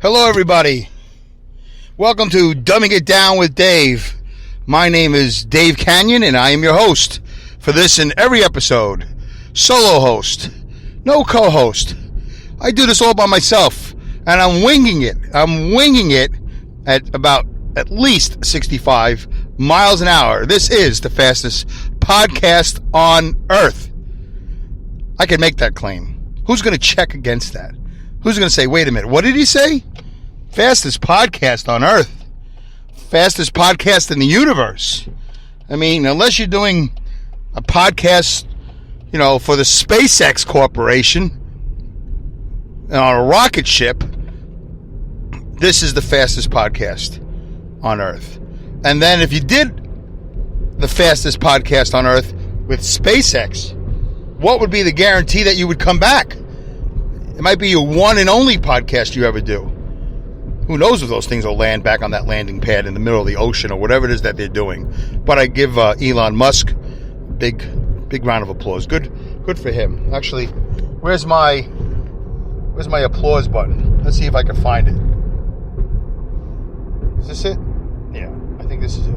Hello, everybody. Welcome to Dumbing It Down with Dave. My name is Dave Canyon, and I am your host for this and every episode. Solo host. No co-host. I do this all by myself, and I'm winging it. I'm winging it at about at least 65 miles an hour. This is the fastest podcast on earth. I can make that claim. Who's going to check against that? Who's going to say, wait a minute, what did he say? Fastest podcast on earth. Fastest podcast in the universe. I mean, unless you're doing a podcast, for the SpaceX Corporation on a rocket ship, this is the fastest podcast on earth. And then if you did the fastest podcast on earth with SpaceX, what would be the guarantee that you would come back? It might be your one and only podcast you ever do. Who knows if those things will land back on that landing pad in the middle of the ocean or whatever it is that they're doing. But I give Elon Musk big round of applause. Good for him. Actually, where's my applause button? Let's see if I can find it. Is this it? Yeah, I think this is it.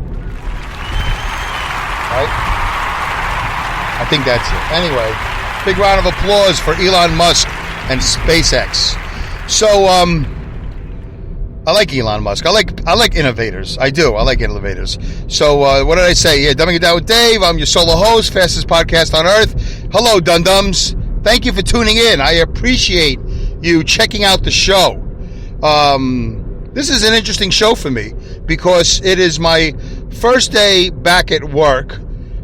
Right? I think that's it. Anyway, big round of applause for Elon Musk and SpaceX. So, I like Elon Musk. I like innovators. I do. I like innovators. So, what did I say? Yeah, Dumbing It Down with Dave. I'm your solo host, fastest podcast on earth. Hello, dum-dums. Thank you for tuning in. I appreciate you checking out the show. This is an interesting show for me because it is my first day back at work.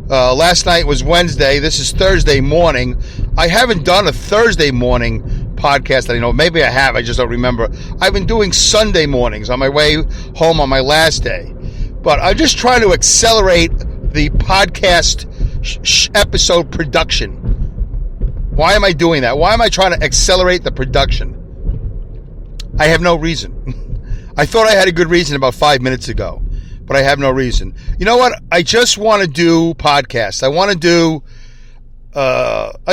Last night was Wednesday. This is Thursday morning. I haven't done a Thursday morning podcast. Maybe I have. I just don't remember. I've been doing Sunday mornings on my way home on my last day. But I'm just trying to accelerate the podcast episode production. Why am I doing that? Why am I trying to accelerate the production? I have no reason. I thought I had a good reason about 5 minutes ago. But I have no reason. You know what? I just want to do podcasts. I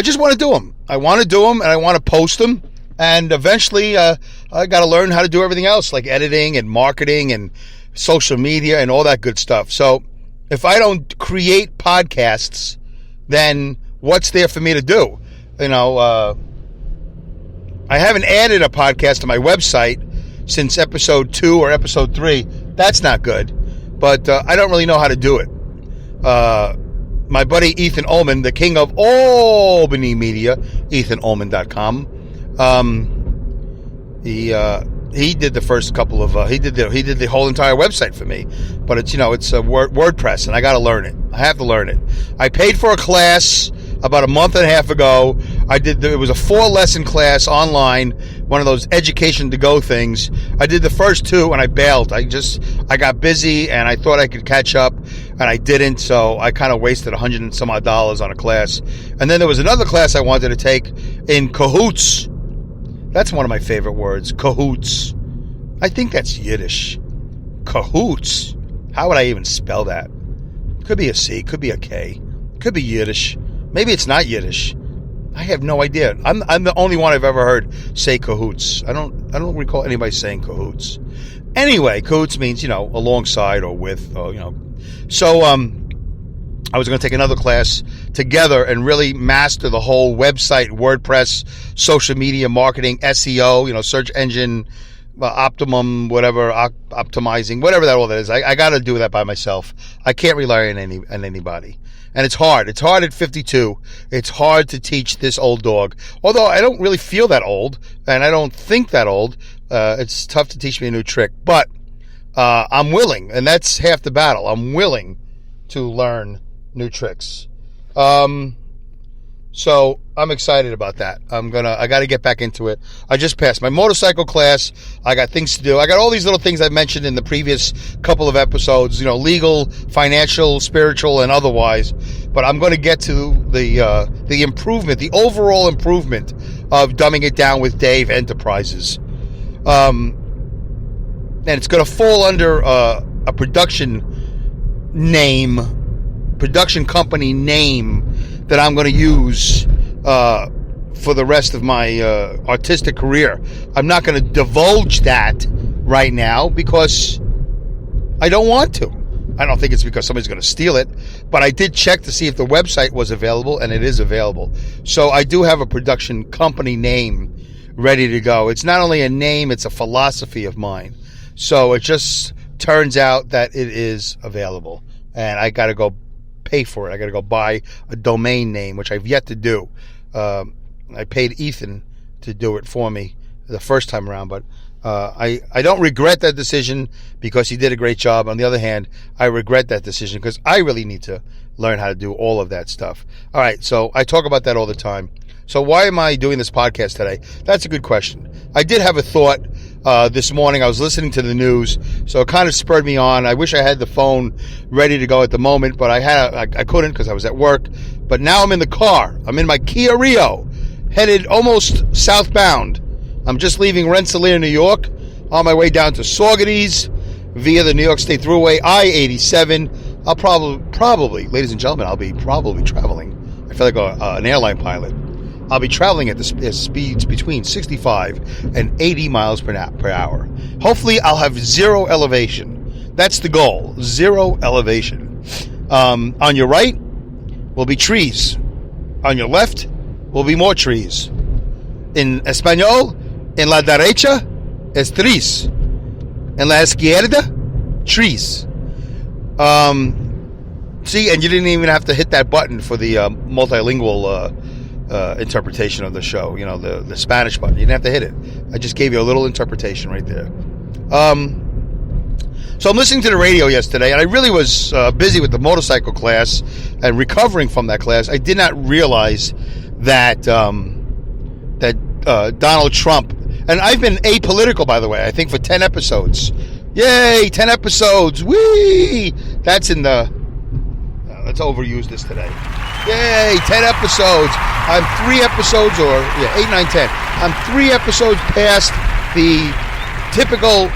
just want to do them. I want to do them and I want to post them. And eventually, I got to learn how to do everything else, like editing and marketing and social media and all that good stuff. So if I don't create podcasts, then what's there for me to do? I haven't added a podcast to my website since episode 2 or episode 3. That's not good. But I don't really know how to do it. My buddy Ethan Ullman, the king of Albany media, EthanUllman.com. He did the first couple of he did the whole entire website for me. But it's it's a WordPress, and I got to learn it. I have to learn it. I paid for a class about a month and a half ago. It was a 4-lesson class online, one of those education to go things. I did the first 2 and I bailed. I got busy and I thought I could catch up and I didn't, so I kind of wasted $100 and some odd on a class. And then there was another class I wanted to take in Cahoots. That's one of my favorite words, Cahoots. I think that's Yiddish. Cahoots. How would I even spell that? Could be a C, could be a K, could be Yiddish. Maybe it's not Yiddish. I have no idea. I'm the only one I've ever heard say cahoots. I don't recall anybody saying cahoots. Anyway, cahoots means, alongside or with, or, So, I was going to take another class together and really master the whole website, WordPress, social media marketing, SEO, search engine, optimum, whatever, optimizing, whatever all that is. I got to do that by myself. I can't rely on anybody. And it's hard. It's hard at 52. It's hard to teach this old dog. Although I don't really feel that old, and I don't think that old. It's tough to teach me a new trick. But I'm willing, and that's half the battle. I'm willing to learn new tricks. So I'm excited about that. I got to get back into it. I just passed my motorcycle class. I got things to do. I got all these little things I mentioned in the previous couple of episodes, legal, financial, spiritual, and otherwise. But I'm going to get to the improvement, the overall improvement of Dumbing It Down with Dave Enterprises. And it's going to fall under a production company name that I'm going to use for the rest of my artistic career. I'm not going to divulge that right now because I don't want to. I don't think it's because somebody's going to steal it, but I did check to see if the website was available, and it is available. So I do have a production company name ready to go. It's not only a name, it's a philosophy of mine. So it just turns out that it is available, and I got to go pay for it. I got to go buy a domain name, which I've yet to do. I paid Ethan to do it for me the first time around, but I don't regret that decision because he did a great job. On the other hand, I regret that decision because I really need to learn how to do all of that stuff. All right, so I talk about that all the time. So why am I doing this podcast today? That's a good question. I did have a thought this morning. I was listening to the news, so it kind of spurred me on. I wish I had the phone ready to go at the moment, but I couldn't because I was at work. But now I'm in the car. I'm in my Kia Rio, headed almost southbound. I'm just leaving Rensselaer, New York, on my way down to Saugerties via the New York State Thruway, I-87. I'll probably, ladies and gentlemen, I'll be probably traveling. I feel like an airline pilot. I'll be traveling at the speeds between 65 and 80 miles per hour. Hopefully, I'll have zero elevation. That's the goal, zero elevation. On your right will be trees. On your left will be more trees. In Espanol, en la derecha es trees. En la izquierda, trees. See, and you didn't even have to hit that button for the multilingual interpretation of the show. You know, the Spanish button. You didn't have to hit it. I just gave you a little interpretation right there. So I'm listening to the radio yesterday, and I really was busy with the motorcycle class and recovering from that class. I did not realize that Donald Trump, and I've been apolitical, by the way, I think for 10 episodes. Yay, 10 episodes. Whee! That's in the... let's overuse this today. Yay, 10 episodes. I'm 3 episodes, 8, 9, 10. I'm 3 episodes past the typical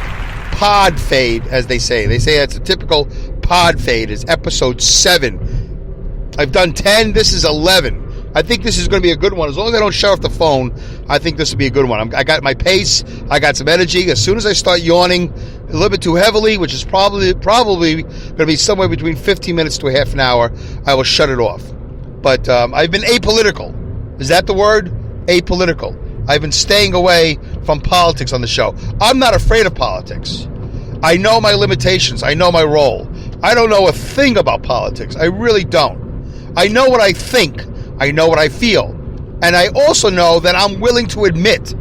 pod fade, as they say. They say it's a typical pod fade. It's episode 7. I've done 10. This is 11. I think this is going to be a good one. As long as I don't shut off the phone, I think this will be a good one. I got my pace. I got some energy. As soon as I start yawning a little bit too heavily, which is probably going to be somewhere between 15 minutes to a half an hour, I will shut it off. But I've been apolitical. Is that the word? Apolitical. I've been staying away from politics on the show. I'm not afraid of politics. I know my limitations. I know my role. I don't know a thing about politics. I really don't. I know what I think. I know what I feel. And I also know that I'm willing to admit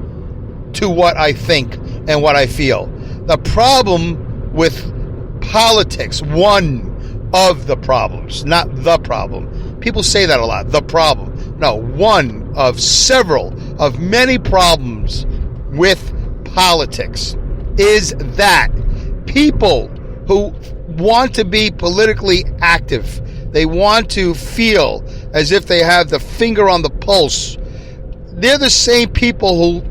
to what I think and what I feel. The problem with politics, one of the problems, not the problem. People say that a lot, the problem. No, one of several, of many problems with politics is that people who want to be politically active, they want to feel as if they have the finger on the pulse. They're the same people who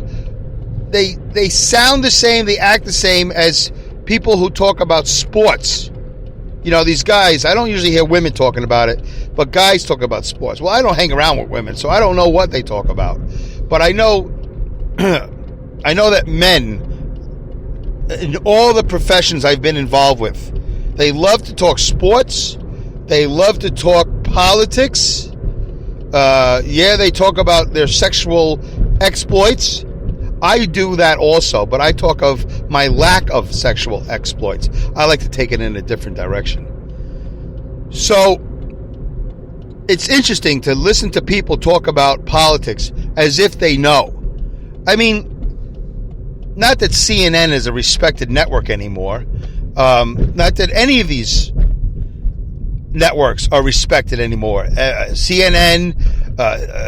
they sound the same, they act the same as people who talk about sports. You know, these guys, I don't usually hear women talking about it, but guys talk about sports. Well, I don't hang around with women, so I don't know what they talk about. But I know I know that men in all the professions I've been involved with, they love to talk sports. They love to talk politics. They talk about their sexual exploits. I do that also, but I talk of my lack of sexual exploits. I like to take it in a different direction. So, it's interesting to listen to people talk about politics as if they know. I mean, not that CNN is a respected network anymore. Not that any of these networks are respected anymore. CNN,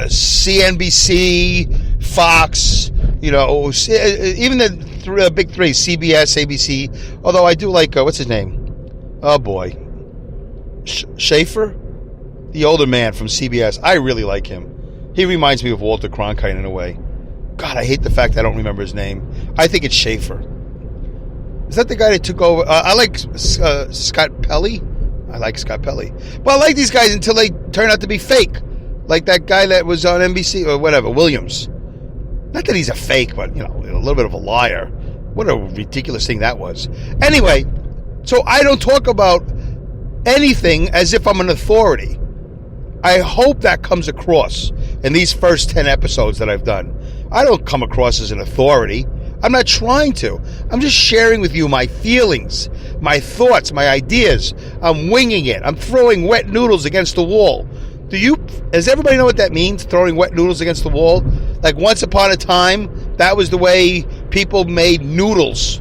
CNBC, Fox, you know, even the big three, CBS, ABC. Although I do like, what's his name? Oh boy. Schaefer? The older man from CBS. I really like him. He reminds me of Walter Cronkite in a way. God, I hate the fact I don't remember his name. I think it's Schaefer. Is that the guy that took over? I like Scott Pelley. I like Scott Pelley. Well, I like these guys until they turn out to be fake. Like that guy that was on NBC or whatever, Williams. Not that he's a fake, but, a little bit of a liar. What a ridiculous thing that was. Anyway, so I don't talk about anything as if I'm an authority. I hope that comes across in these first 10 episodes that I've done. I don't come across as an authority. I'm not trying to. I'm just sharing with you my feelings, my thoughts, my ideas. I'm winging it. I'm throwing wet noodles against the wall. Does everybody know what that means, throwing wet noodles against the wall? Like once upon a time, that was the way people made noodles.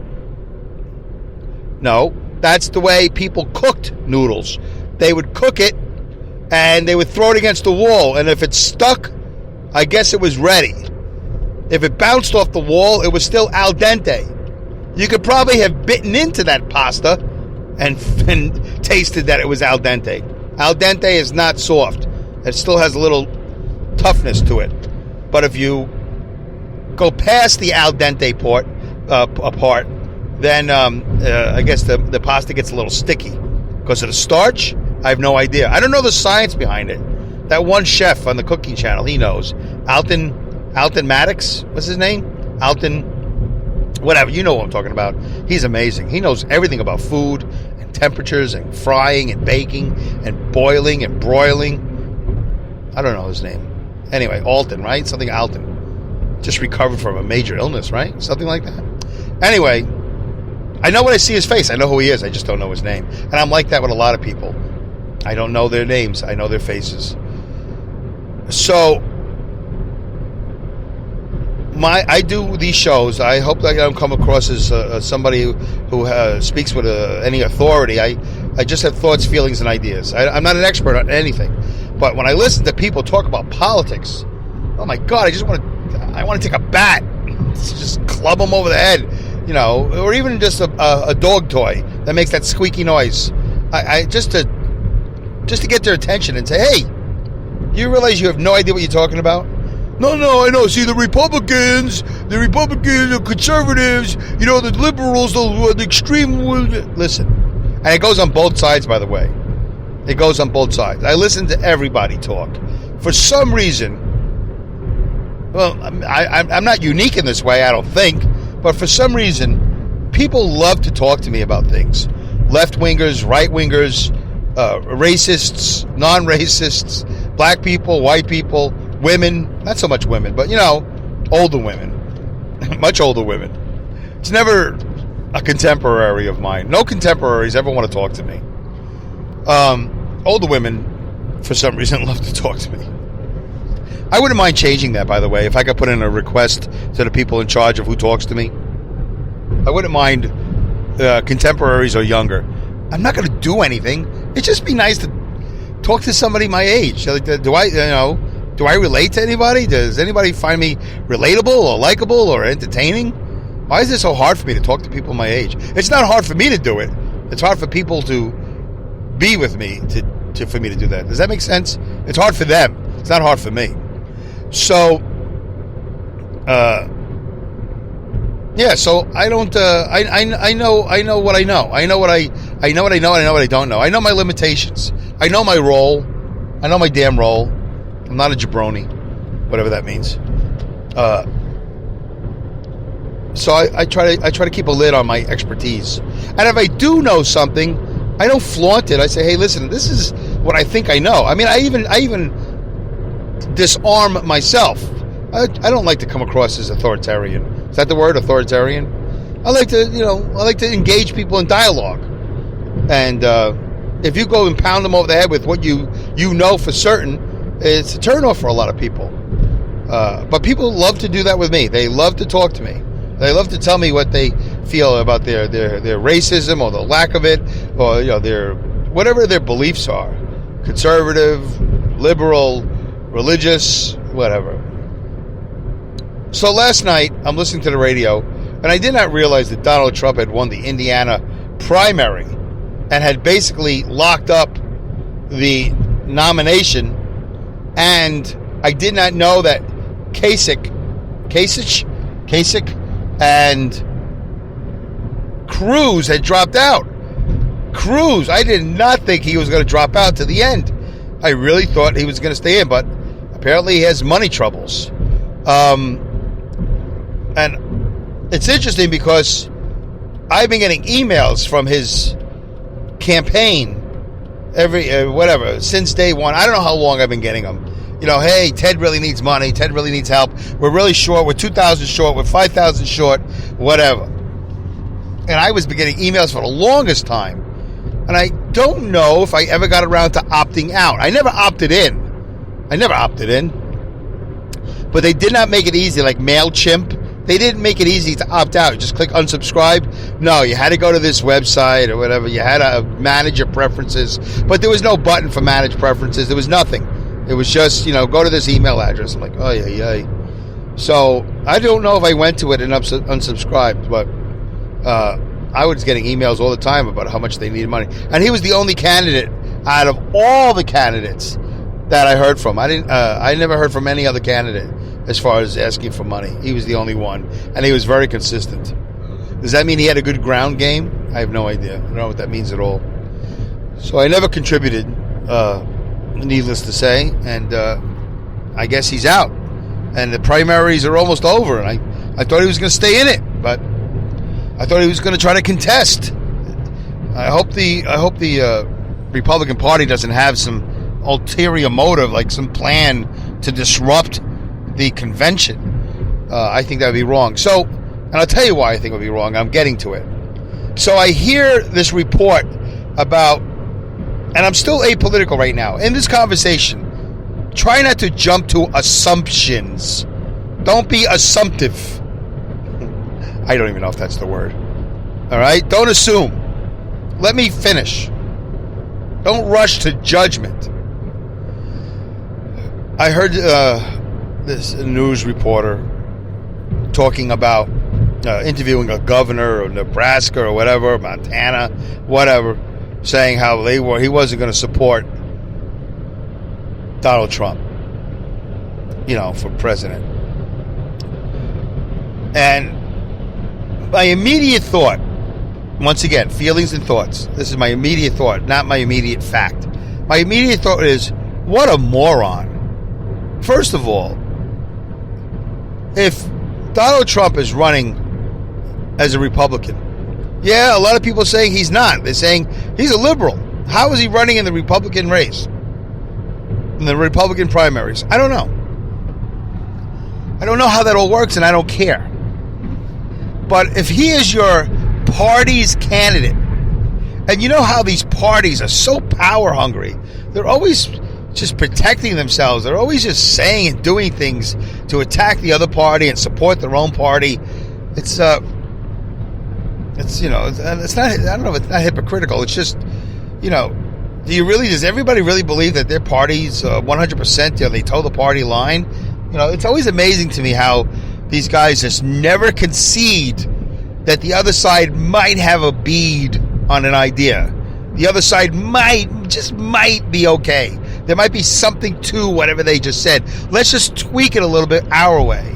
No, that's the way people cooked noodles. They would cook it, and they would throw it against the wall. And if it stuck, I guess it was ready. If it bounced off the wall, it was still al dente. You could probably have bitten into that pasta and tasted that it was al dente. Al dente is not soft. It still has a little toughness to it. But if you go past the al dente part, then I guess the pasta gets a little sticky. Because of the starch, I have no idea. I don't know the science behind it. That one chef on the cooking channel, he knows. Alton Maddox, what's his name? Alton, whatever, you know what I'm talking about. He's amazing. He knows everything about food and temperatures and frying and baking and boiling and broiling. I don't know his name. Anyway, Alton, right? Something Alton. Just recovered from a major illness, right? Something like that. Anyway, I know when I see his face. I know who he is. I just don't know his name. And I'm like that with a lot of people. I don't know their names. I know their faces. So I do these shows. I hope that I don't come across as somebody who speaks with any authority. I just have thoughts, feelings, and ideas. I'm not an expert on anything. But when I listen to people talk about politics, oh my God, I want to take a bat, just club them over the head, or even just a dog toy that makes that squeaky noise. I just to get their attention and say, hey, you realize you have no idea what you're talking about? No, I know. See, the Republicans, the conservatives, the liberals, the extreme. Listen, and it goes on both sides, by the way. It goes on both sides. I listen to everybody talk. For some reason, well, I'm not unique in this way, I don't think, but for some reason, people love to talk to me about things. Left-wingers, right-wingers, racists, non-racists, black people, white people, women, not so much women, but, older women, much older women. It's never a contemporary of mine. No contemporaries ever want to talk to me. Older women, for some reason, love to talk to me. I wouldn't mind changing that, by the way, if I could put in a request to the people in charge of who talks to me. I wouldn't mind contemporaries or younger. I'm not going to do anything. It'd just be nice to talk to somebody my age. Do I relate to anybody? Does anybody find me relatable or likable or entertaining? Why is it so hard for me to talk to people my age? It's not hard for me to do it. It's hard for people to be with me for me to do that. Does that make sense? It's hard for them. It's not hard for me. So, yeah. So I don't. I know what I know. I know what I know what I know. And I know what I don't know. I know my limitations. I know my role. I know my damn role. I'm not a jabroni, whatever that means. So I try to keep a lid on my expertise. And if I do know something, I don't flaunt it. I say, hey, listen, this is what I think I know. I mean, I even disarm myself. I don't like to come across as authoritarian. Is that the word, authoritarian? I like to engage people in dialogue. And if you go and pound them over the head with what you know for certain, it's a turnoff for a lot of people. But people love to do that with me. They love to talk to me. They love to tell me what they feel about their racism or the lack of it, or their whatever their beliefs are, conservative, liberal, religious, whatever. So last night I'm listening to the radio, and I did not realize that Donald Trump had won the Indiana primary and had basically locked up the nomination. And I did not know that Kasich and Cruz had dropped out. Cruz, I did not think he was going to drop out to the end. I really thought he was going to stay in, but Apparently he has money troubles. And it's interesting because I've been getting emails from his campaign since day one. I don't know how long I've been getting them. Hey, Ted really needs money. Ted really needs help. We're really short. We're 2,000 short. We're 5,000 short. Whatever. And I was getting emails for the longest time. And I don't know if I ever got around to opting out. I never opted in. But they did not make it easy, like MailChimp. They didn't make it easy to opt out. You just click unsubscribe. No, you had to go to this website or whatever. You had to manage your preferences. But there was no button for manage preferences. There was nothing. It was just, go to this email address. I'm like, oh, yeah. So I don't know if I went to it and unsubscribed, but I was getting emails all the time about how much they needed money. And he was the only candidate out of all the candidates that I heard from. I never heard from any other candidate as far as asking for money. He was the only one, and he was very consistent. Does that mean he had a good ground game? I have no idea. I don't know what that means at all. So I never contributed, needless to say, and I guess he's out. And the primaries are almost over, and I thought he was going to stay in it, but I thought he was going to try to contest. I hope the Republican Party doesn't have some ulterior motive, like some plan to disrupt the convention. I think that would be wrong. So, and I'll tell you why I think it would be wrong. I'm getting to it. So I hear this report about, and I'm still apolitical right now. In this conversation, try not to jump to assumptions. Don't be assumptive. I don't even know if that's the word. All right? Don't assume. Let me finish. Don't rush to judgment. I heard this news reporter talking about interviewing a governor of Nebraska or whatever, Montana, whatever, saying how he wasn't going to support Donald Trump, for president. And my immediate thought, once again, feelings and thoughts. This is my immediate thought, not my immediate fact. My immediate thought is, what a moron. First of all, if Donald Trump is running as a Republican, yeah, a lot of people are saying he's not. They're saying he's a liberal. How is he running in the Republican race? In the Republican primaries? I don't know. I don't know how that all works, and I don't care. But if he is your party's candidate, and you know how these parties are so power hungry, they're always just protecting themselves. They're always just saying and doing things to attack the other party and support their own party. It's not, I don't know if it's not hypocritical. It's just, does everybody really believe that their party's 100%, they toe the party line? It's always amazing to me how these guys just never concede that the other side might have a bead on an idea. The other side might be okay. There might be something to whatever they just said. Let's just tweak it a little bit our way.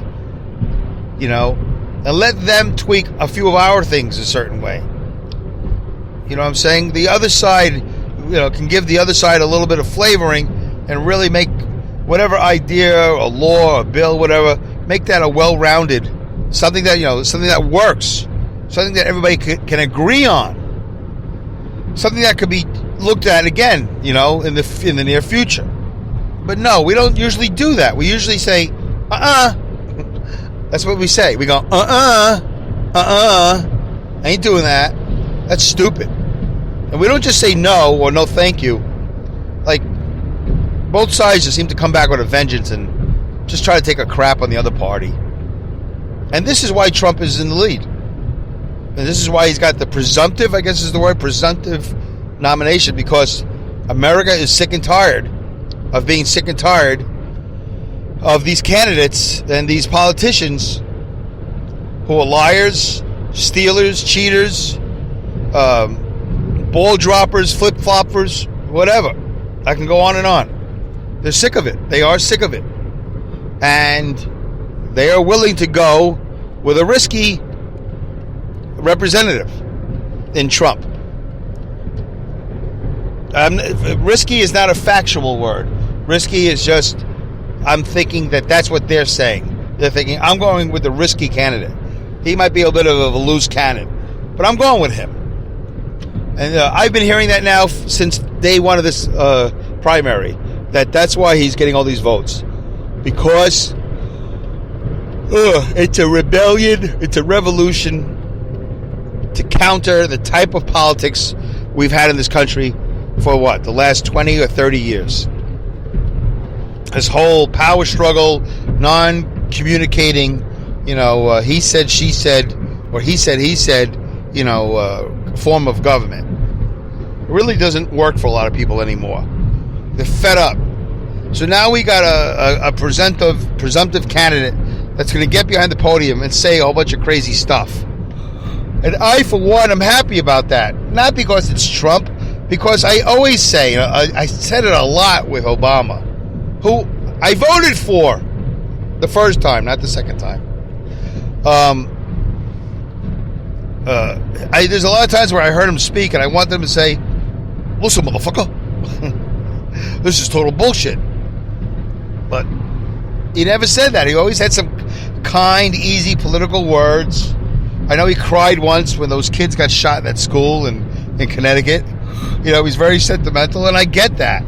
And let them tweak a few of our things a certain way. You know what I'm saying? The other side, can give the other side a little bit of flavoring and really make whatever idea or law or bill, whatever, make that a well-rounded, something that works, something that everybody can agree on, something that could be looked at again, in the near future. But no, we don't usually do that. We usually say, That's what we say. We go, I ain't doing that. That's stupid. And we don't just say no or no thank you. Like, both sides just seem to come back with a vengeance and just try to take a crap on the other party. And this is why Trump is in the lead. And this is why he's got the presumptive, I guess is the word, presumptive nomination, because America is sick and tired of being sick and tired of these candidates and these politicians who are liars, stealers, cheaters, ball droppers, flip-floppers, whatever. I can go on and on. They're sick of it. They are sick of it. And they are willing to go with a risky representative in Trump. Risky is not a factual word. Risky is just I'm thinking that that's what they're saying. They're thinking, I'm going with the risky candidate. He might be a bit of a loose cannon, but I'm going with him. And I've been hearing that now since day one of this primary, that's why he's getting all these votes. Because it's a rebellion, it's a revolution to counter the type of politics we've had in this country for the last 20 or 30 years. This whole power struggle, non-communicating, he said, she said, or he said, form of government. It really doesn't work for a lot of people anymore. They're fed up. So now we got a presumptive candidate that's going to get behind the podium and say a whole bunch of crazy stuff. And I, for one, am happy about that. Not because it's Trump, because I always say, I said it a lot with Obama, who I voted for the first time, not the second time. There's a lot of times where I heard him speak and I want them to say, listen, motherfucker, this is total bullshit. But he never said that. He always had some kind, easy political words. I know he cried once when those kids got shot at that school in Connecticut. He's very sentimental, and I get that.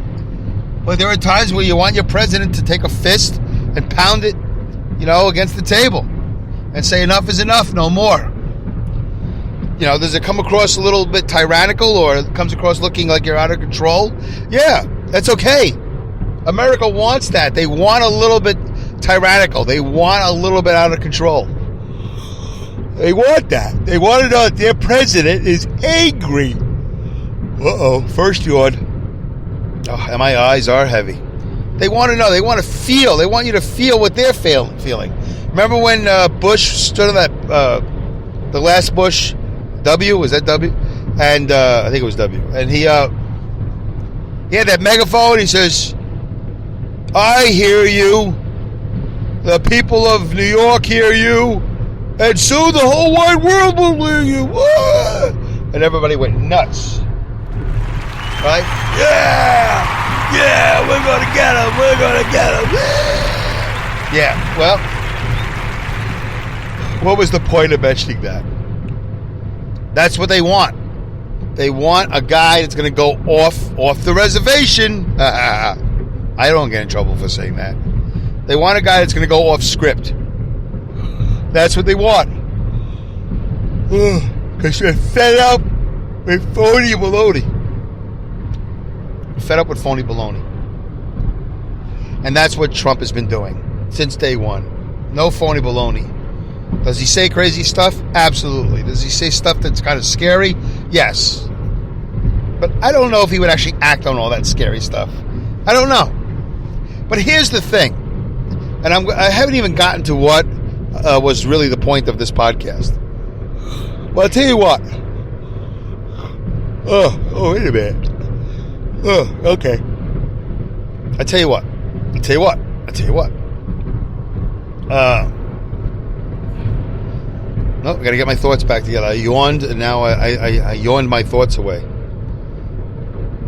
But there are times where you want your president to take a fist and pound it, against the table and say enough is enough, no more. Does it come across a little bit tyrannical, or it comes across looking like you're out of control? Yeah, that's okay. America wants that. They want a little bit tyrannical. They want a little bit out of control. They want that. They want to know that their president is angry. First yawn. And my eyes are heavy. They want to know. They want to feel. They want you to feel what they're feeling. Remember when Bush stood on that, the last Bush, W? Was that W? And I think it was W. And he had that megaphone. He says, I hear you. The people of New York hear you. And soon the whole wide world will hear you. And everybody went nuts. Right? Yeah, we're going to get him. We're going to get him. Yeah, well, what was the point of mentioning that? That's what they want. They want a guy that's going to go off the reservation. I don't get in trouble for saying that. They want a guy that's going to go off script. That's what they want. Because they're fed up with phony baloney. Fed up with phony baloney. And that's what Trump has been doing since day one. No phony baloney. Does he say crazy stuff? Absolutely. Does he say stuff that's kind of scary? Yes. But I don't know if he would actually act on all that scary stuff. I don't know. But here's the thing. And I haven't even gotten to what was really the point of this podcast. Well, I'll tell you what. Oh, wait a minute. Okay. I tell you what. No, I got to get my thoughts back together. I yawned, and now I yawned my thoughts away.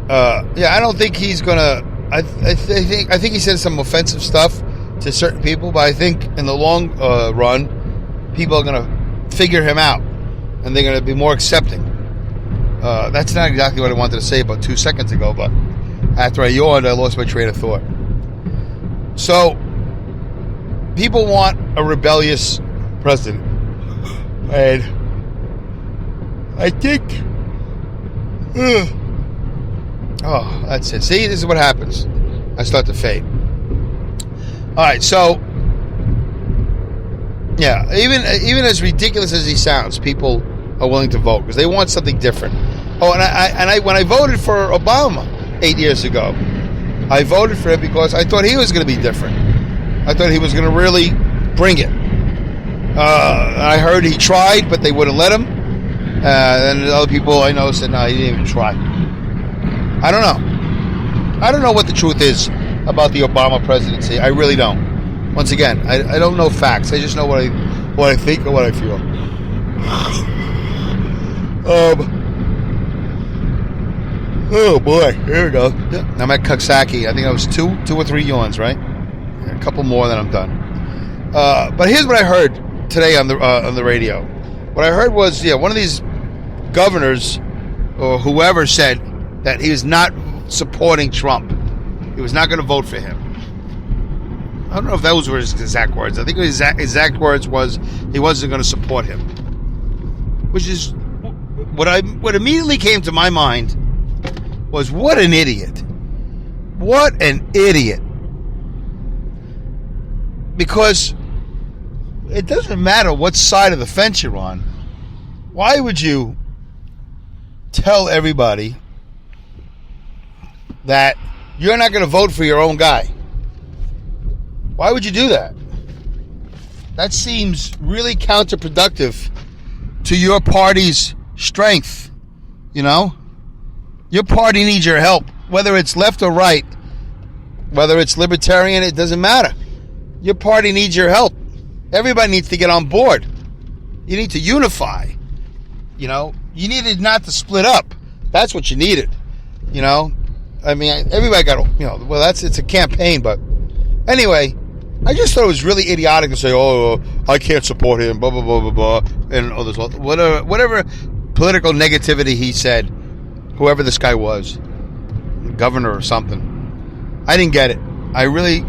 I don't think he's gonna. I think he said some offensive stuff to certain people, but I think in the long run, people are gonna figure him out, and they're gonna be more accepting. That's not exactly what I wanted to say about 2 seconds ago, but after I yawned, I lost my train of thought. So, people want a rebellious president. And I think... that's it. See, this is what happens. I start to fade. Alright, so... Yeah, even as ridiculous as he sounds, people are willing to vote because they want something different. Oh, and I when I voted for Obama 8 years ago, I voted for him because I thought he was going to be different. I thought he was going to really bring it. I heard he tried, but they wouldn't let him. And other people I know said, no, he didn't even try. I don't know. I don't know what the truth is about the Obama presidency. I really don't. Once again, I don't know facts. I just know what I think or what I feel. Oh boy, here we go. I'm at Coxsackie. I think I was two or three yawns, right? A couple more, then I'm done. But here's what I heard today on the radio. What I heard was, one of these governors or whoever said that he was not supporting Trump. He was not going to vote for him. I don't know if those were his exact words. I think his exact words was he wasn't going to support him. Which is what immediately came to my mind was, what an idiot. What an idiot. Because it doesn't matter what side of the fence you're on. Why would you tell everybody that you're not going to vote for your own guy? Why would you do that? That seems really counterproductive to your party's strength. Your party needs your help, whether it's left or right, whether it's libertarian, it doesn't matter. Your party needs your help. Everybody needs to get on board. You need to unify. You needed not to split up. That's what you needed. Everybody got, it's a campaign, but anyway, I just thought it was really idiotic to say, I can't support him, blah, blah, blah, blah, blah, and others, whatever political negativity he said, whoever this guy was, governor or something. I didn't get it. I really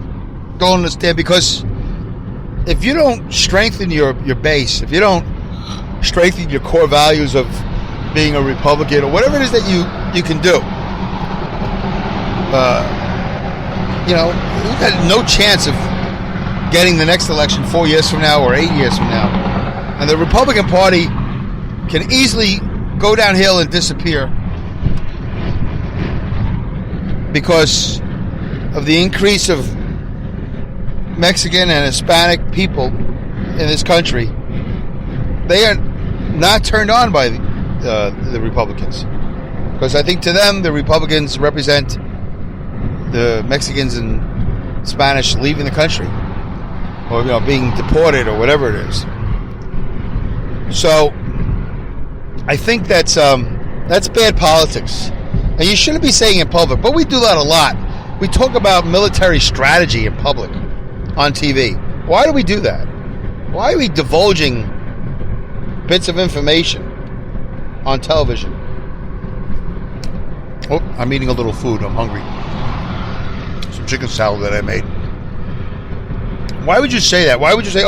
don't understand, because if you don't strengthen your base, if you don't strengthen your core values of being a Republican or whatever it is that you can do, you've got no chance of getting the next election 4 years from now or 8 years from now. And the Republican Party can easily go downhill and disappear because of the increase of Mexican and Hispanic people in this country. They are not turned on by the Republicans, because I think to them the Republicans represent the Mexicans and Spanish leaving the country, or being deported or whatever it is. So I think that's bad politics, and you shouldn't be saying in public. But we do that a lot. We talk about military strategy in public on TV. Why do we do that? Why are we divulging bits of information on television? Oh, I'm eating a little food. I'm hungry. Some chicken salad that I made. Why would you say that? Why would you say,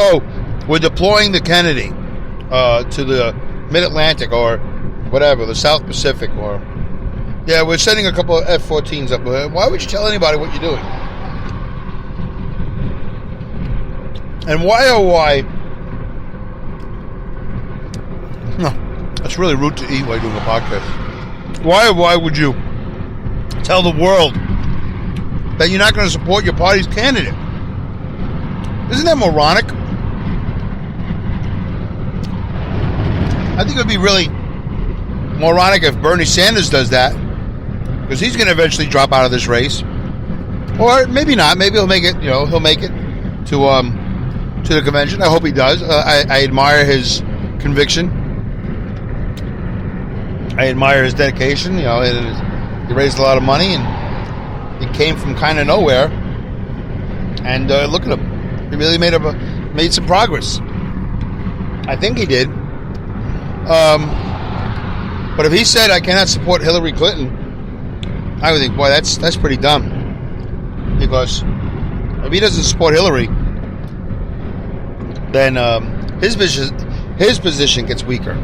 we're deploying the Kennedy to the Mid-Atlantic or whatever, the South Pacific, or we're sending a couple of F-14s up. Why would you tell anybody what you're doing? And why? No, that's really rude to eat while doing a podcast. Why would you tell the world that you're not going to support your party's candidate? Isn't that moronic? I think it would be really moronic if Bernie Sanders does that, because he's going to eventually drop out of this race, or maybe not. Maybe he'll make it. He'll make it to the convention. I hope he does. I admire his conviction. I admire his dedication. He raised a lot of money, and he came from kind of nowhere. And look at him. He really made some progress. I think he did. But if he said, I cannot support Hillary Clinton, I would think, boy, that's pretty dumb. Because if he doesn't support Hillary, then his position gets weaker.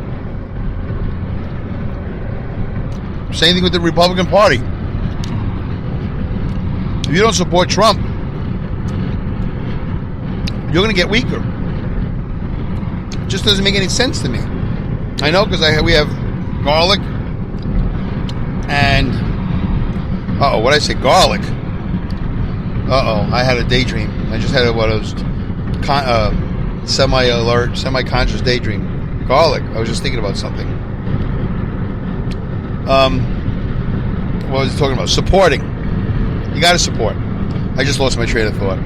Same thing with the Republican Party. If you don't support Trump, you're going to get weaker. It just doesn't make any sense to me. I know, because we have garlic and what did I say? Garlic. I had a daydream. I just had one of those semi-alert, semi-conscious daydream. Garlic. I was just thinking about something. What was I talking about? Supporting. You got to support. I just lost my train of thought.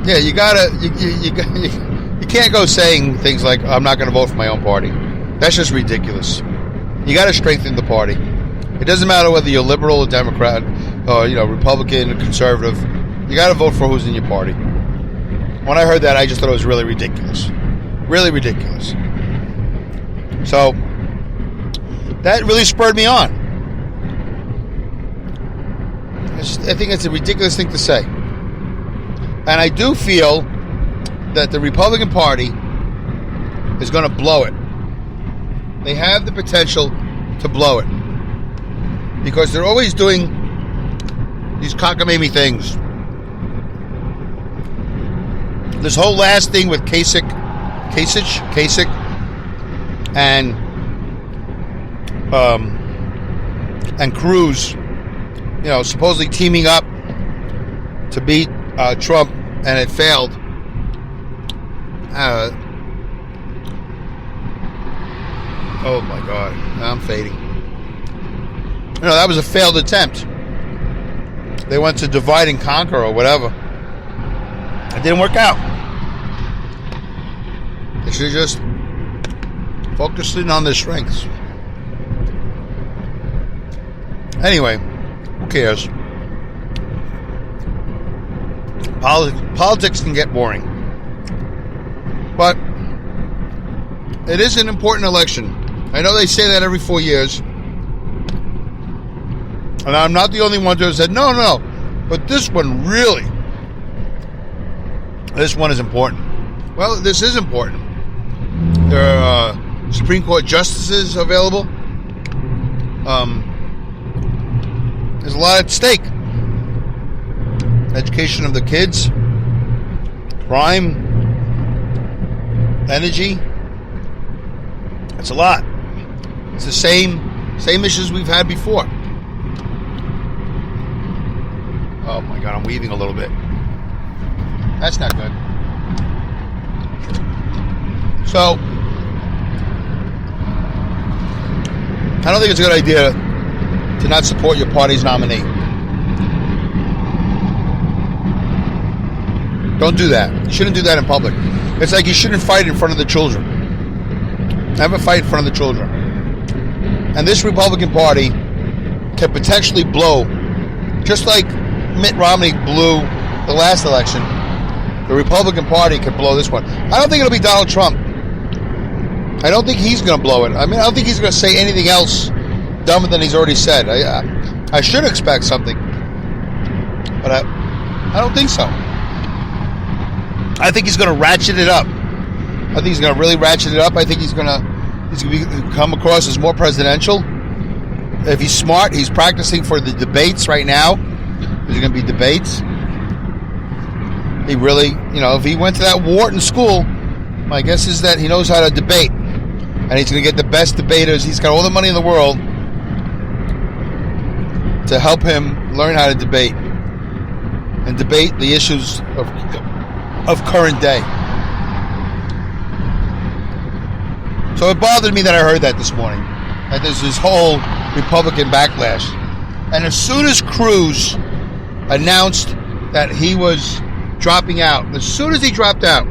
Yeah, you gotta. You can't go saying things like, I'm not going to vote for my own party. That's just ridiculous. You got to strengthen the party. It doesn't matter whether you're liberal or Democrat or Republican or conservative. You got to vote for who's in your party. When I heard that, I just thought it was really ridiculous. Really ridiculous. So, that really spurred me on. I think it's a ridiculous thing to say. And I do feel that the Republican Party is going to blow it. They have the potential to blow it. Because they're always doing these cockamamie things. This whole last thing with Kasich, and Cruz, supposedly teaming up to beat Trump, and it failed. Oh my God, I'm fading. That was a failed attempt. They went to divide and conquer or whatever. It didn't work out. They should have just focused in on their strengths. Anyway, who cares? Politics can get boring. But it is an important election. I know they say that every 4 years. And I'm not the only one who said, no. But this one really, this one is important. Well, this is important. There are Supreme Court justices available. There's a lot at stake. Education of the kids, crime, energy. It's a lot. It's the same issues we've had before. Oh my God, I'm weaving a little bit. That's not good. So, I don't think it's a good idea to not support your party's nominee. Don't do that. You shouldn't do that in public. It's like you shouldn't fight in front of the children. Never fight in front of the children. And this Republican Party can potentially blow, just like Mitt Romney blew the last election. The Republican Party could blow this one. I don't think it'll be Donald Trump. I don't think he's going to blow it. I don't think he's going to say anything else dumber than he's already said. I should expect something, but I don't think so. I think he's going to ratchet it up. I think he's going to really ratchet it up. I think he's going to come across as more presidential. If he's smart, he's practicing for the debates right now. There's going to be debates. He really, if he went to that Wharton school, my guess is that he knows how to debate. And he's going to get the best debaters. He's got all the money in the world to help him learn how to debate. And debate the issues of current day. So it bothered me that I heard that this morning. That there's this whole Republican backlash. And as soon as Cruz announced that he was dropping out, as soon as he dropped out,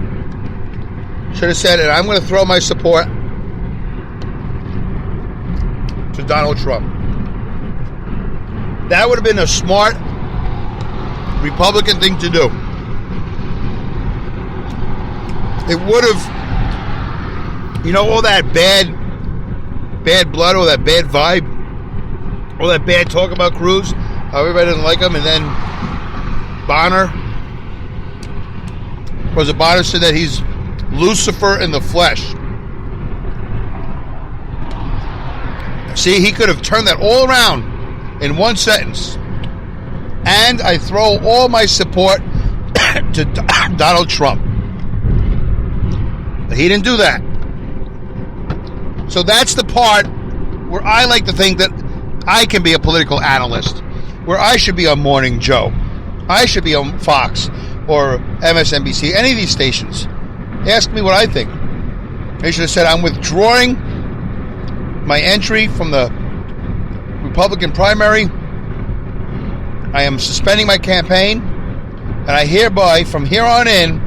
should have said, and I'm going to throw my support to Donald Trump. That would have been a smart Republican thing to do. It would have, all that bad blood, all that bad vibe, all that bad talk about Cruz, how everybody didn't like him, and then Bonner said that he's Lucifer in the flesh. See, he could have turned that all around in one sentence. And I throw all my support to Donald Trump. But he didn't do that. So that's the part where I like to think that I can be a political analyst, where I should be on Morning Joe. I should be on Fox or MSNBC, any of these stations. Ask me what I think. They should have said, I'm withdrawing my entry from the Republican primary. I am suspending my campaign, and I hereby, from here on in,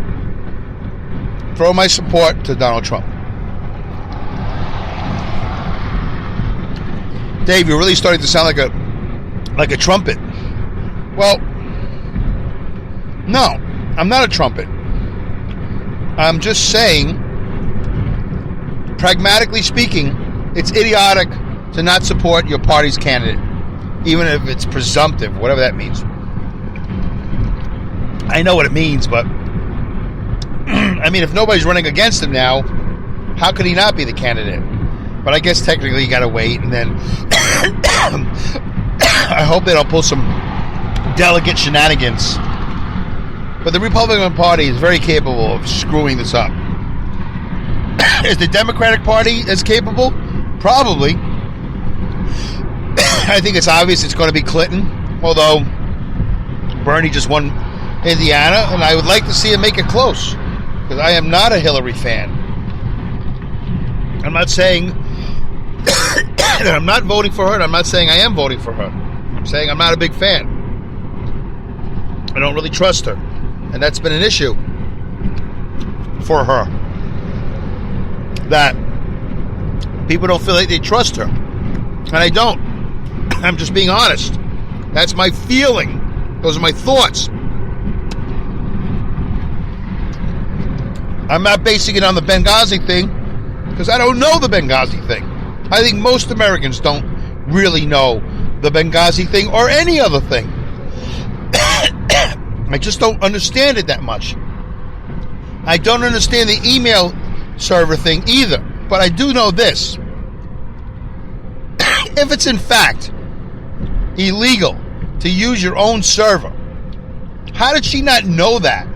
throw my support to Donald Trump. Dave, you're really starting to sound like a trumpet. Well, No, I'm not a trumpet. I'm just saying, pragmatically speaking, it's idiotic to not support your party's candidate, even if it's presumptive, whatever that means. I know what it means, but I mean, if nobody's running against him now, how could he not be the candidate? But I guess technically you got to wait, and then I hope they don't pull some delegate shenanigans. But the Republican Party is very capable of screwing this up. Is the Democratic Party as capable? Probably. I think it's obvious it's going to be Clinton, although Bernie just won Indiana, and I would like to see him make it close, because I am not a Hillary fan. I'm not saying that I'm not voting for her, and I'm not saying I am voting for her. I'm saying I'm not a big fan. I don't really trust her, and that's been an issue for her, that people don't feel like they trust her, and I don't. I'm just being honest. That's my feeling. Those are my thoughts. I'm not basing it on the Benghazi thing, because I don't know the Benghazi thing. I think most Americans don't really know the Benghazi thing or any other thing. I just don't understand it that much. I don't understand the email server thing either. But I do know this. If it's in fact illegal to use your own server, how did she not know that?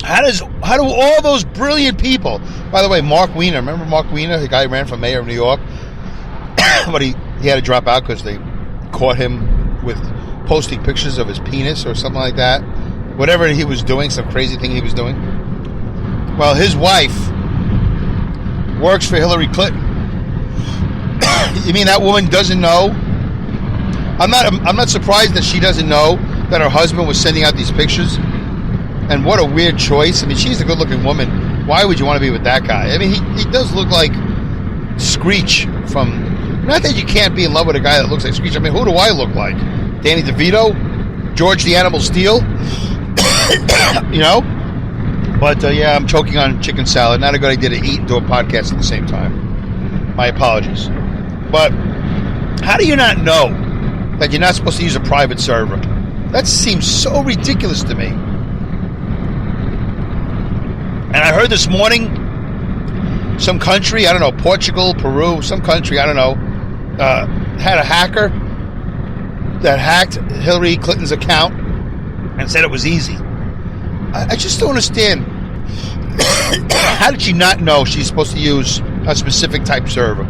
How do all those brilliant people, by the way, Mark Weiner, remember Mark Weiner, the guy who ran for mayor of New York? But he had to drop out because they caught him with posting pictures of his penis or something like that. Whatever he was doing, some crazy thing he was doing. Well, his wife works for Hillary Clinton. You mean that woman doesn't know? I'm not surprised that she doesn't know that her husband was sending out these pictures. And what a weird choice. I mean, she's a good-looking woman. Why would you want to be with that guy? I mean, he does look like Screech from... Not that you can't be in love with a guy that looks like Screech. I mean, who do I look like? Danny DeVito? George the Animal Steele? You know? But, yeah, I'm choking on chicken salad. Not a good idea to eat and do a podcast at the same time. My apologies. But how do you not know that you're not supposed to use a private server? That seems so ridiculous to me. And I heard this morning, some country, I don't know, Portugal, Peru, some country, I don't know, had a hacker that hacked Hillary Clinton's account and said it was easy. I just don't understand. How did she not know she's supposed to use a specific type server?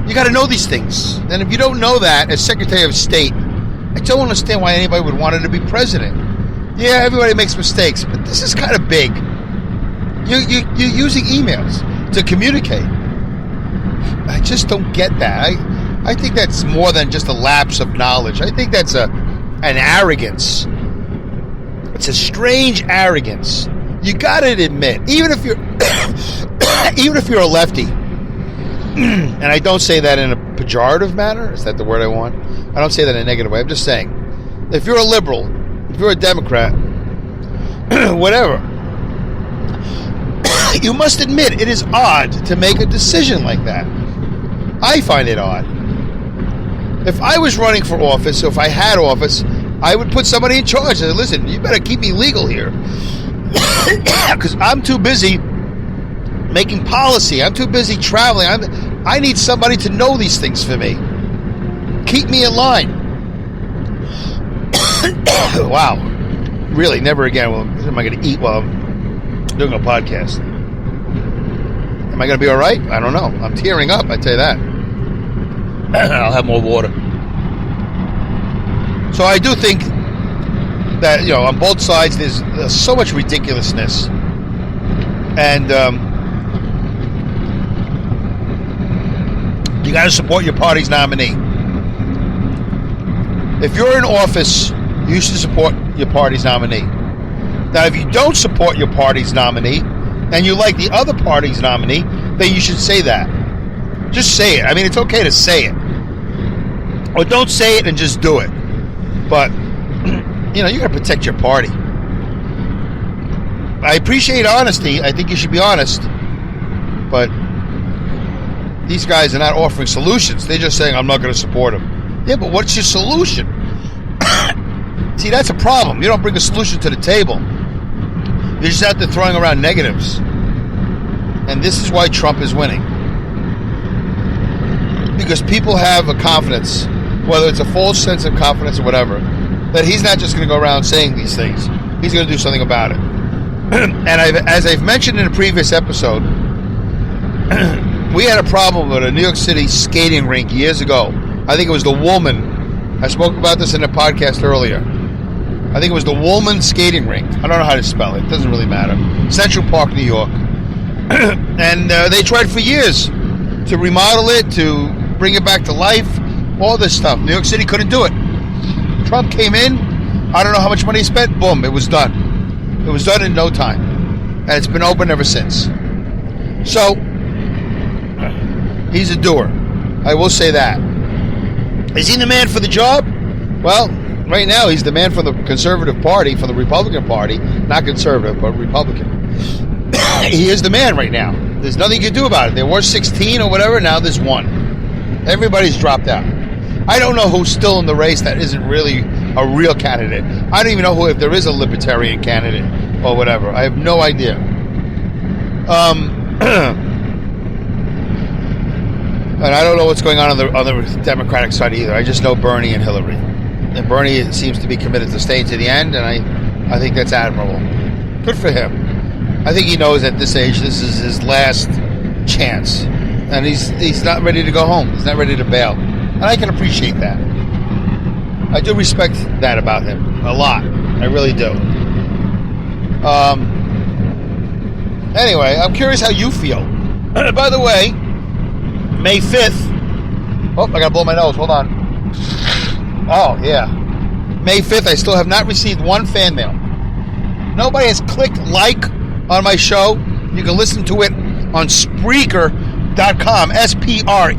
You got to know these things. And if you don't know that as Secretary of State, I don't understand why anybody would want her to be president. Yeah, everybody makes mistakes, but this is kind of big. You're using emails to communicate. I just don't get that. I think that's more than just a lapse of knowledge. I think that's an arrogance. It's a strange arrogance. You got to admit, even if you're a lefty, and I don't say that in a pejorative manner. Is that the word I want? I don't say that in a negative way. I'm just saying, if you're a liberal, if you're a Democrat, whatever, you must admit it is odd to make a decision like that. I find it odd. If I was running for office, or if I had office, I would put somebody in charge and say, listen, you better keep me legal here. Because I'm too busy making policy. I'm too busy traveling. I need somebody to know these things for me. Keep me in line. Wow. Really, never again am I going to eat while I'm doing a podcast. Am I going to be all right? I don't know. I'm tearing up, I tell you that. I'll have more water. So I do think that, you know, on both sides there's so much ridiculousness. And you got to support your party's nominee. If you're in office, you should support your party's nominee. Now, if you don't support your party's nominee and you like the other party's nominee, then you should say that. Just say it. I mean, it's okay to say it. Or don't say it and just do it. But you got to protect your party. I appreciate honesty. I think you should be honest. But these guys are not offering solutions. They're just saying, I'm not going to support him. Yeah, but what's your solution? See, that's a problem. You don't bring a solution to the table. You're just out there throwing around negatives. And this is why Trump is winning. Because people have a confidence, whether it's a false sense of confidence or whatever, that he's not just going to go around saying these things. He's going to do something about it. And as I've mentioned in a previous episode, we had a problem with a New York City skating rink years ago. I think it was the Woolman. I spoke about this in a podcast earlier. I think it was the Woolman skating rink. I don't know how to spell it. It doesn't really matter. Central Park, New York. And they tried for years to remodel it, to bring it back to life, all this stuff. New York City couldn't do it. Trump came in. I don't know how much money he spent. Boom, it was done. It was done in no time. And it's been open ever since. So, he's a doer. I will say that. Is he the man for the job? Well, right now he's the man for the Conservative Party, for the Republican Party. Not conservative, but Republican. He is the man right now. There's nothing you can do about it. There were 16 or whatever, now there's 1. Everybody's dropped out. I don't know who's still in the race that isn't really a real candidate. I don't even know if there is a libertarian candidate or whatever. I have no idea. And I don't know what's going on the Democratic side either. I just know Bernie and Hillary. And Bernie seems to be committed to staying to the end, and I think that's admirable. Good for him. I think he knows at this age this is his last chance. And he's not ready to go home. He's not ready to bail. And I can appreciate that. I do respect that about him a lot. I really do. Anyway, I'm curious how you feel. By the way, May 5th. Oh, I gotta blow my nose. Hold on. Oh, yeah. May 5th, I still have not received one fan mail. Nobody has clicked like on my show. You can listen to it on Spreaker.com. Spreaker.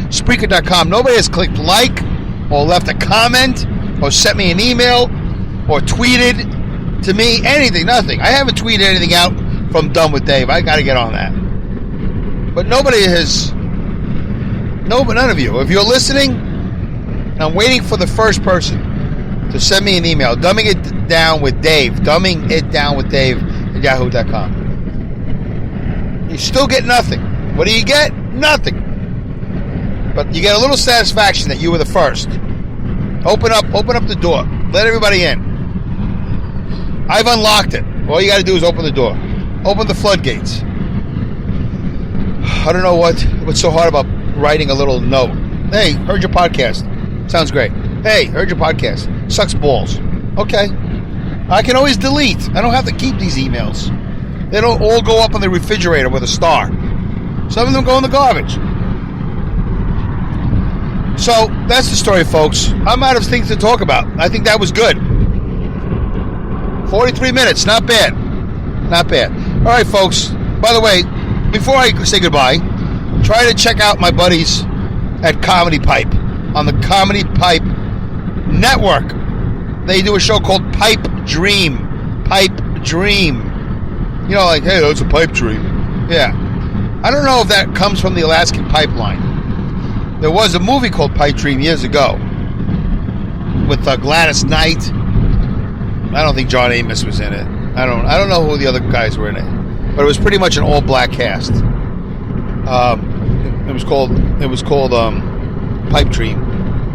Spreaker.com. Nobody has clicked like or left a comment or sent me an email or tweeted to me anything. Nothing. I haven't tweeted anything out from Done with Dave. I got to get on that. But nobody has. No, but none of you. If you're listening, I'm waiting for the first person to send me an email. Dumbing it down with Dave. Dumbing it down with Dave at yahoo.com. You still get nothing. What do you get? Nothing. But you get a little satisfaction that you were the first. Open up the door. Let everybody in. I've unlocked it. All you got to do is open the door. Open the floodgates. I don't know what's so hard about writing a little note. Hey, heard your podcast. Sounds great. Hey, heard your podcast. Sucks balls. Okay. I can always delete. I don't have to keep these emails. They don't all go up on the refrigerator with a star. Some of them go in the garbage. So, that's the story, folks. I'm out of things to talk about. I think that was good. 43 minutes. Not bad. Not bad. All right, folks. By the way, before I say goodbye, try to check out my buddies at Comedy Pipe on the Comedy Pipe Network. They do a show called Pipe Dream. Pipe Dream. You know, like, hey, that's a pipe dream. Yeah. I don't know if that comes from the Alaskan pipeline. There was a movie called Pipe Dream years ago with Gladys Knight. I don't think John Amos was in it. I don't know who the other guys were in it, but it was pretty much an all-black cast. It was called Pipe Dream.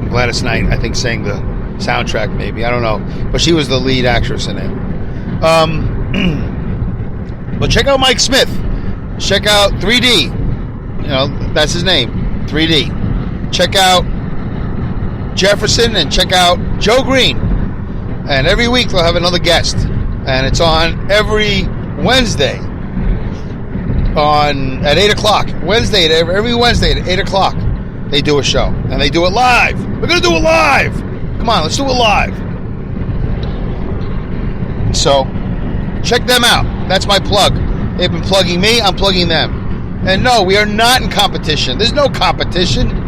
Gladys Knight, I think, sang the soundtrack. Maybe, I don't know, but she was the lead actress in it. But check out Mike Smith. Check out 3D. You know, that's his name, 3D. Check out Jefferson and check out Joe Green. And every week they'll have another guest. And it's on every Wednesday at 8 o'clock. Every Wednesday at 8 o'clock they do a show. And they do it live. We're going to do it live. Come on, let's do it live. So, check them out. That's my plug. They've been plugging me, I'm plugging them. And no, we are not in competition. There's no competition.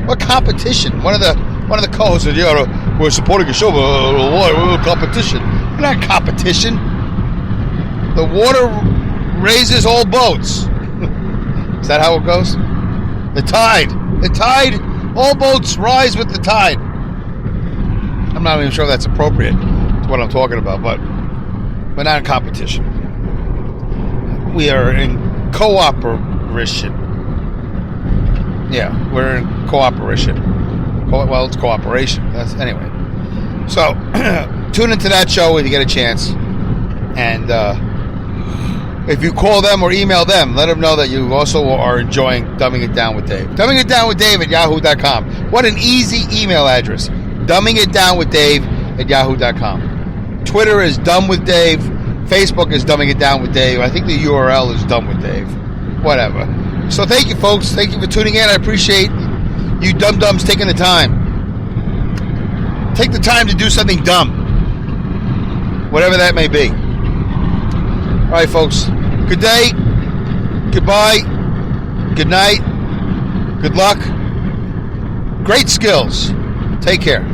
What competition? One of the co-hosts said, we're supporting a show. We're competition. We're not competition. The water raises all boats. Is that how it goes? The tide. All boats rise with the tide. I'm not even sure if that's appropriate to what I'm talking about, but we're not in competition. We are in cooperation. Yeah, we're in cooperation. Well, it's cooperation. Anyway. So, tune into that show if you get a chance. And if you call them or email them, let them know that you also are enjoying Dumbing It Down with Dave. Dumbing It Down with Dave at yahoo.com. What an easy email address. Dumbing It Down with Dave at yahoo.com. Twitter is Dumb with Dave. Facebook is Dumbing It Down with Dave. I think the URL is Dumb with Dave. Whatever. So thank you, folks. Thank you for tuning in. I appreciate you dum-dums taking the time. Take the time to do something dumb. Whatever that may be. All right, folks. Good day. Goodbye. Good night. Good luck. Great skills. Take care.